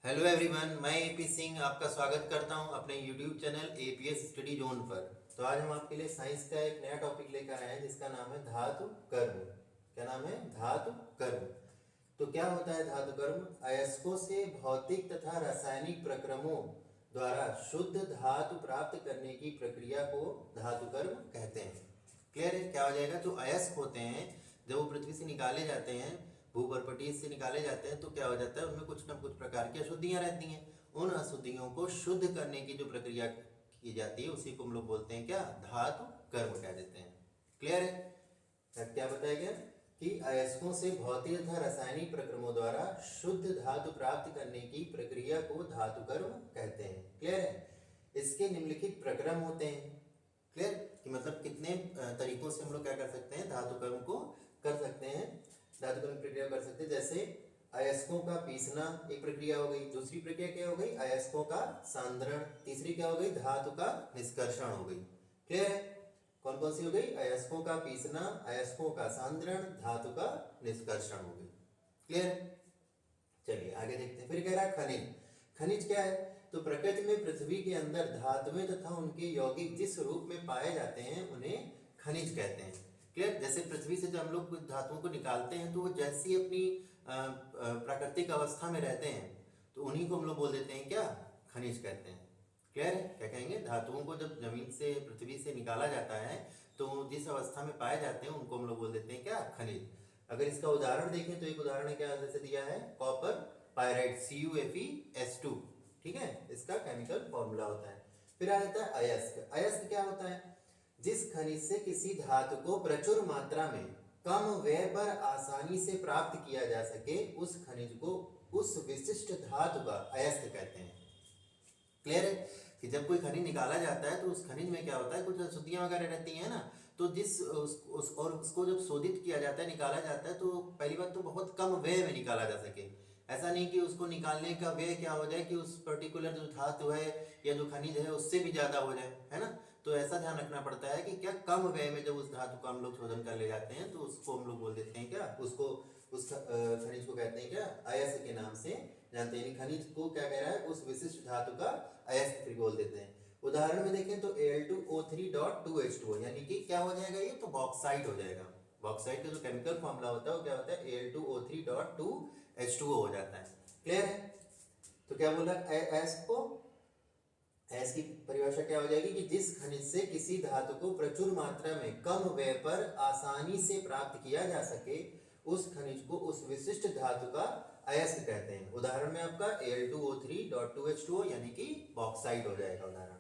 Hello everyone, मैं AP Singh आपका स्वागत करता हूं अपने YouTube channel APS study zone पर। तो आज हम आपके लिए साइंस का एक नया टॉपिक लेकर आए हैं जिसका नाम है धातु कर्म। क्या नाम है? धातु कर्म। तो क्या होता है धातु कर्म? अयस्कों से भौतिक तथा रासायनिक प्रक्रमों द्वारा शुद्ध धातु प्राप्त करने की प्रक्रिया को धातु कर्म कहते हैं। क्लियर है? क्या हो जाएगा? जो अयस्क होते हैं जब वो पृथ्वी से निकाले जाते हैं, भूपर्पटीय से निकाले जाते हैं, तो क्या हो जाता है उनमें कुछ ना कुछ प्रकार की अशुद्धियां रहती हैं। उन अशुद्धियों को शुद्ध करने की जो प्रक्रिया की जाती है उसी को हम लोग बोलते हैं क्या? धातु कर्म कह देते हैं। क्लियर है? क्या बताया गया कि अयस्कों से भौतिक तथा रासायनिक प्रक्रमों द्वारा शुद्ध धातु प्राप्त करने की प्रक्रिया को धातु कर्म कहते हैं। क्लियर है? इसके निम्नलिखित प्रक्रम होते हैं। क्लियर? कि मतलब कितने तरीकों से हम लोग क्या कर सकते हैं? धातु कर्म को कर सकते हैं, धातु कर्म प्रक्रिया कर सकते हैं। जैसे अयस्कों का पीसना एक प्रक्रिया हो गई। दूसरी प्रक्रिया क्या हो गई? अयस्कों का सांद्रण। तीसरी क्या हो गई? धातु का निष्कर्षण हो गई। क्लियर है? कौन कौन सी हो गई? अयस्कों का पीसना, अयस्कों का सांद्रण, धातु का निष्कर्षण हो गई। क्लियर? चलिए आगे देखते हैं। फिर कह रहा है खनिज। खनिज क्या है? तो प्रकृति में पृथ्वी के अंदर धातुएं तथा उनके यौगिक जिस रूप में पाए जाते हैं उन्हें खनिज कहते हैं। क्लियर? जैसे पृथ्वी से जब हम लोग कुछ धातुओं को निकालते हैं तो वो जैसी अपनी प्राकृतिक अवस्था में रहते हैं तो उन्हीं को हम लोग बोल देते हैं क्या? खनिज कहते हैं। क्लियर है? क्या कहेंगे? धातुओं को जब जमीन से, पृथ्वी से निकाला जाता है तो जिस अवस्था में पाए जाते हैं उनको हम लोग बोल देते हैं क्या? खनिज। अगर इसका उदाहरण देखें तो एक उदाहरण क्या जैसे दिया है, कॉपर पायराइड CuFeS2। ठीक है, इसका केमिकल फॉर्मूला होता है। फिर आ जाता है अयस्क। अयस्क क्या होता है? जिस खनिज से किसी धातु को प्रचुर मात्रा में कम व्यय पर आसानी से प्राप्त किया जा सके उस खनिज को, उस विशिष्ट धातु का अयस्क कहते हैं। क्लियर है? कि जब कोई खनिज निकाला जाता है तो उस खनिज में क्या होता है, कुछ अशुद्धियां वगैरह रहती हैं ना, तो और उसको जब शोधित किया जाता है, निकाला जाता है, तो पहली बात तो बहुत कम व्यय में निकाला जा सके। ऐसा नहीं कि उसको निकालने का व्यय क्या हो जाए कि उस पर्टिकुलर जो धातु है या जो खनिज है उससे भी ज्यादा हो जाए, है ना। तो ऐसा ध्यान रखना पड़ता है कि क्या कम व्यय में जब उस धातु का हम लोग शोधन कर ले जाते हैं तो उसको हम लोग बोल देते हैं क्या? उसको, उस खनिज को कहते हैं क्या? अयस्क के नाम से जानते हैं। खनिज को क्या कह रहा है? उस विशिष्ट धातु का अयस्क फिर बोल देते हैं। उदाहरण में देखें तो Al2O3.2H2O, यानी कि क्या हो जाएगा? ये तो बॉक्साइट हो जाएगा। बॉक्साइट का जो केमिकल फॉर्मूला होता है वो क्या होता है? Al2O3.2H2O हो जाता है। क्लियर है? तो क्या बोला अयस्क को? अयस्क की परिभाषा क्या हो जाएगी कि जिस खनिज से किसी धातु को प्रचुर मात्रा में कम व्यय पर आसानी से प्राप्त किया जा सके उस खनिज को, उस विशिष्ट धातु का अयस्क कहते हैं। उदाहरण में आपका Al2O3.2H2O यानी कि बॉक्साइट हो जाएगा उदाहरण।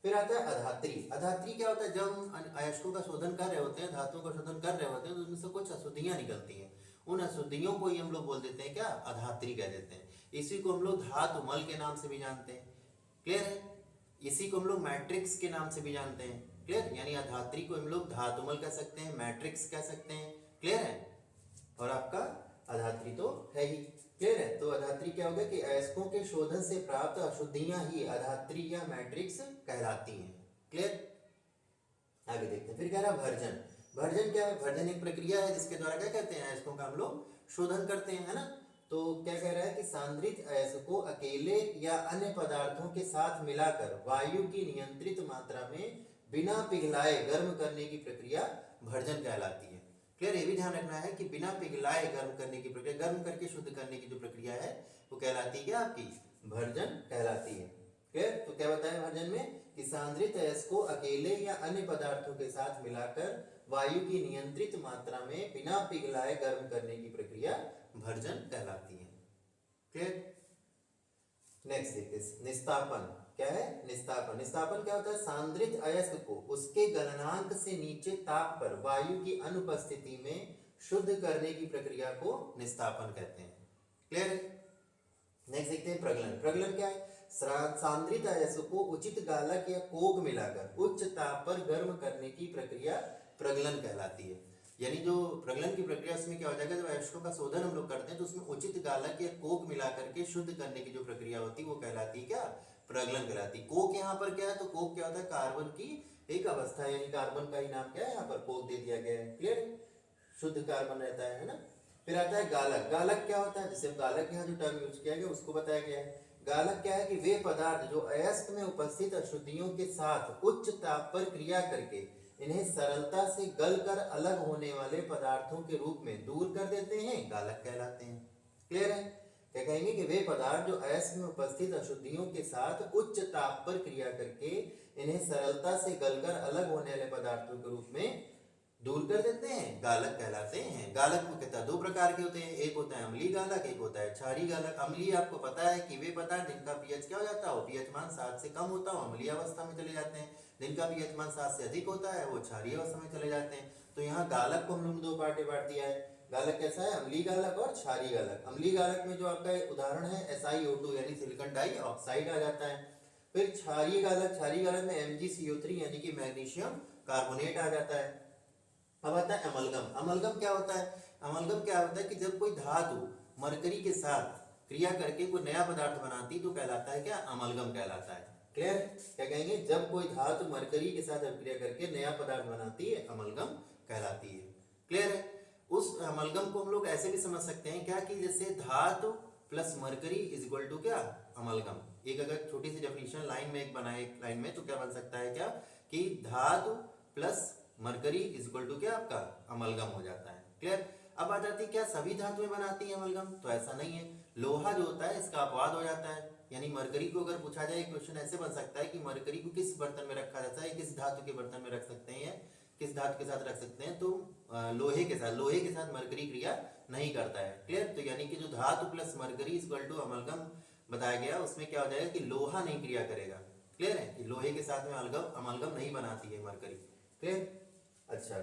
फिर आता है अधात्री। अधात्री क्या होता है? जब हम अयस्कों का शोधन कर रहे होते हैं, धातुओं का शोधन कर रहे होते हैं तो उसमें से कुछ अशुद्धियां निकलती हैं। उन अशुद्धियों को ही हम लोग बोल देते हैं क्या? अधात्री कह देते हैं। इसी को हम लोग धातुमल के नाम से भी जानते हैं। क्लियर है? इसी को हम लोग मैट्रिक्स के नाम से भी जानते हैं। क्लियर? यानी अधात्री को हम लोग धातुमल कह सकते हैं, मैट्रिक्स कह सकते हैं। क्लियर है? और आपका अधात्री तो है ही। क्लियर है? तो अधात्री क्या होगा कि अयस्कों के शोधन से प्राप्त अशुद्धियां ही अधात्री या मैट्रिक्स कहलाती हैं। क्लियर? आगे देखते हैं। फिर कह रहा है भर्जन। भर्जन क्या है? भर्जन एक प्रक्रिया है जिसके द्वारा क्या कहते हैं? अयस्कों का हम लोग शोधन करते हैं, है ना। तो क्या कह रहा है कि सांद्रित अयस्क को अकेले या अन्य पदार्थों के साथ मिलाकर वायु की नियंत्रित मात्रा में बिना पिघलाए गर्म करने की प्रक्रिया भर्जन कहलाती है। क्लियर? ये भी ध्यान रखना है कि बिना पिघलाए गर्म करने की प्रक्रिया, गर्म करके शुद्ध करने की जो प्रक्रिया है वो कहलाती है क्या? आपकी भर्जन कहलाती है। क्लियर? तो क्या बताया भर्जन में कि सांद्रित अयस्क को अकेले या अन्य पदार्थों के साथ मिलाकर वायु की नियंत्रित मात्रा में बिना पिघलाए गर्म करने की प्रक्रिया भर्जन कहलाती है। क्लियर? नेक्स्ट देखते हैं निस्तापन। क्या है? निस्तापन। निस्तापन क्या होता है? सांद्रित अयस्क को उसके गलनांक से नीचे ताप पर वायु की अनुपस्थिति में शुद्ध करने की प्रक्रिया को निस्तापन कहते हैं। क्लियर? नेक्स्ट देखते हैं प्रगलन। प्रगलन क्या है? सांद्रित अयस्क को उचित गालक या कोक मिलाकर उच्च ताप पर गर्म करने की प्रक्रिया प्रगलन कहलाती है। यानी जो प्रगलन की प्रक्रिया उसमें क्या हो जाएगा? जब अयस्कों का शोधन हम लोग करते हैं तो उसमें उचित गालक या कोक मिला करके शुद्ध करने की जो प्रक्रिया होती है वो कहलाती है क्या? प्रगलन कहलाती है। कोक यहाँ पर क्या है? तो कोक क्या होता है? कार्बन की एक अवस्था है, यानी कार्बन का ही नाम क्या है? यहाँ पर कोक दे दिया गया है। क्लियर? शुद्ध कार्बन रहता है ना। फिर आता है गालक। गालक क्या होता है? जैसे गालक यहाँ जो टर्म यूज किया गया उसको बताया गया है गालक क्या है कि वे पदार्थ जो अयस्क में उपस्थित अशुद्धियों के साथ उच्च ताप पर क्रिया करके इन्हें सरलता से गलकर अलग होने वाले पदार्थों के रूप में दूर कर देते हैं, गालक कहलाते हैं। क्लियर है? क्या कहेंगे कि वे पदार्थ जो अयस्क में उपस्थित अशुद्धियों के साथ उच्च ताप पर क्रिया करके इन्हें सरलता से गलकर अलग होने वाले पदार्थों के रूप में दूर कर देते हैं, गालक कहलाते हैं। गालक मुख्यतः दो प्रकार के होते हैं, एक होता है अम्लीय गालक, एक होता है क्षारीय गालक। अम्लीय आपको पता है कि वे पदार्थ जिनका पीएच क्या हो जाता है, पीएच मान 7 से कम होता है, अम्लीय अवस्था में चले जाते हैं। जिनका पीएच मान 7 से अधिक होता है वो क्षारीय अवस्था में चले जाते हैं। तो यहाँ गालक को हम लोग दो पार्ट में बांट दिया है। गालक कैसा है, अम्लीय गालक और क्षारीय गालक। अम्लीय गालक में जो आपका उदाहरण है SiO2 यानी सिलिकॉन डाइऑक्साइड आ जाता है। फिर क्षारीय गालक में MgCO3 यानी कि मैग्नीशियम कार्बोनेट आ जाता है। अब आता है अमलगम। अमलगम क्या होता है, अमलगम क्या होता है कि जब कोई धातु मरकरी के साथ क्रिया करके कोई नया पदार्थ बनाती तो कहलाता है क्या, अमलगम कहलाता है। क्लियर? क्या कहेंगे, जब कोई धातु मरकरी के साथ क्रिया करके नया पदार्थ बनाती है अमलगम कहलाती है। क्लियर है? उस अमलगम को हम लोग ऐसे भी समझ सकते हैं क्या कि जैसे धातु plus mercury is equal to क्या, अमलगम। एक अगर छोटी सी डेफिनेशन लाइन में एक बनाए एक लाइन में तो क्या बन सकता है क्या कि धातु plus mercury is equal to क्या आपका अमलगम हो जाता है। क्लियर? अब आ जाती है क्या सभी धातुएं बनाती है अमलगम, तो ऐसा नहीं है। लोहा जो होता है इसका अपवाद हो जाता है, यानी मरकरी को अगर पूछा जाए क्वेश्चन ऐसे बन सकता है कि मरकरी को किस बर्तन में रखा जाता है, किस धातु के बर्तन में रख सकते हैं, किस धातु के साथ रख सकते हैं, तो लोहे के साथ मरकरी क्रिया नहीं करता है। क्लियर? तो यानी कि जो धातु plus mercury equal to amalgam बताया गया उसमें क्या हो जाएगा कि लोहा नहीं क्रिया करेगा। क्लियर है कि लोहे के साथ में अमलगम नहीं बनाती है मरकरी। क्लियर? अच्छा,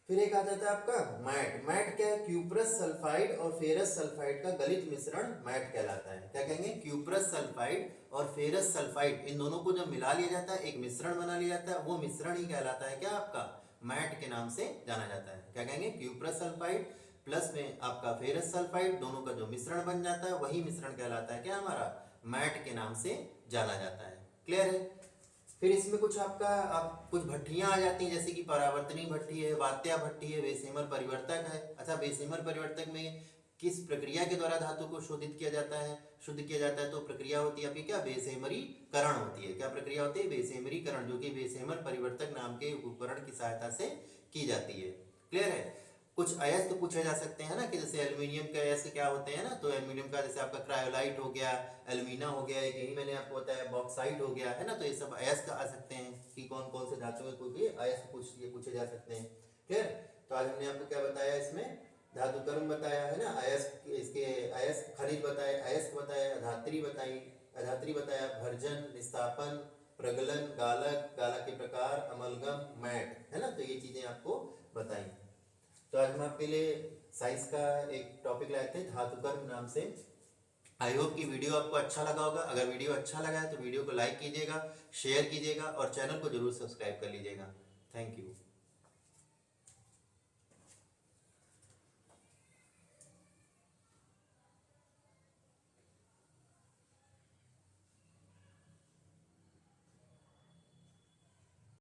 फिर एक आ जाता है आपका मैट। मैट क्या है, क्यूप्रस सल्फाइड और फेरस सल्फाइड का गलित मिश्रण मैट कहलाता है। क्या कहेंगे, क्यूप्रस सल्फाइड और फेरस सल्फाइड इन दोनों को जब मिला लिया जाता है एक मिश्रण बना लिया जाता है, वो मिश्रण ही कहलाता है क्या आपका मैट के नाम से जाना जाता है। क्या कहेंगे, क्यूप्रस सल्फाइड प्लस में आपका फेरस सल्फाइड दोनों का जो मिश्रण बन जाता है वही मिश्रण कहलाता है क्या हमारा मैट के नाम से जाना जाता है। क्लियर है? फिर इसमें कुछ आपका कुछ भट्टियां आ जाती हैं जैसे कि परावर्तनी भट्टी है, वात्या भट्टी है, बेसेमर परिवर्तक है। अच्छा, बेसेमर परिवर्तक में किस प्रक्रिया के द्वारा धातु को शुद्ध किया जाता है, तो प्रक्रिया होती है आपकी क्या, बेसेमरीकरण होती है। क्या प्रक्रिया होती है, बेसेमरीकरण, जो कि बेसेमर परिवर्तक नाम के उपकरण की सहायता से की जाती है। क्लियर है? कुछ अयस्क पूछे जा सकते हैं ना कि जैसे एल्यूमिनियम के अयस्क क्या होते हैं ना, तो एल्यूमिनियम का जैसे आपका क्रायोलाइट हो गया, एल्यूमिना हो गया, एक यही मैंने आपको बताया बॉक्साइट हो गया है ना, तो ये सब अयस्क आ सकते हैं कि कौन कौन से धातु में कोई अयस्क पूछे जा सकते हैं। क्लियर? तो आज हमने आपको क्या बताया, इसमें धातु कर्म बताया है ना, अयस्क, इसके अयस्क खनिज बताए, अयस्क बताया, अधात्री बताया, भर्जन, निस्तापन, प्रगलन, गालक, गालक के प्रकार, अमलगम, मैट, है ना, तो ये चीजें आपको बताई। तो आज हम आपके लिए साइंस का एक टॉपिक लाए थे धातु कर्म नाम से। आई होप कि वीडियो आपको अच्छा लगा होगा। अगर वीडियो अच्छा लगा है तो वीडियो को लाइक कीजिएगा, शेयर कीजिएगा और चैनल को जरूर सब्सक्राइब कर लीजिएगा। Thank you.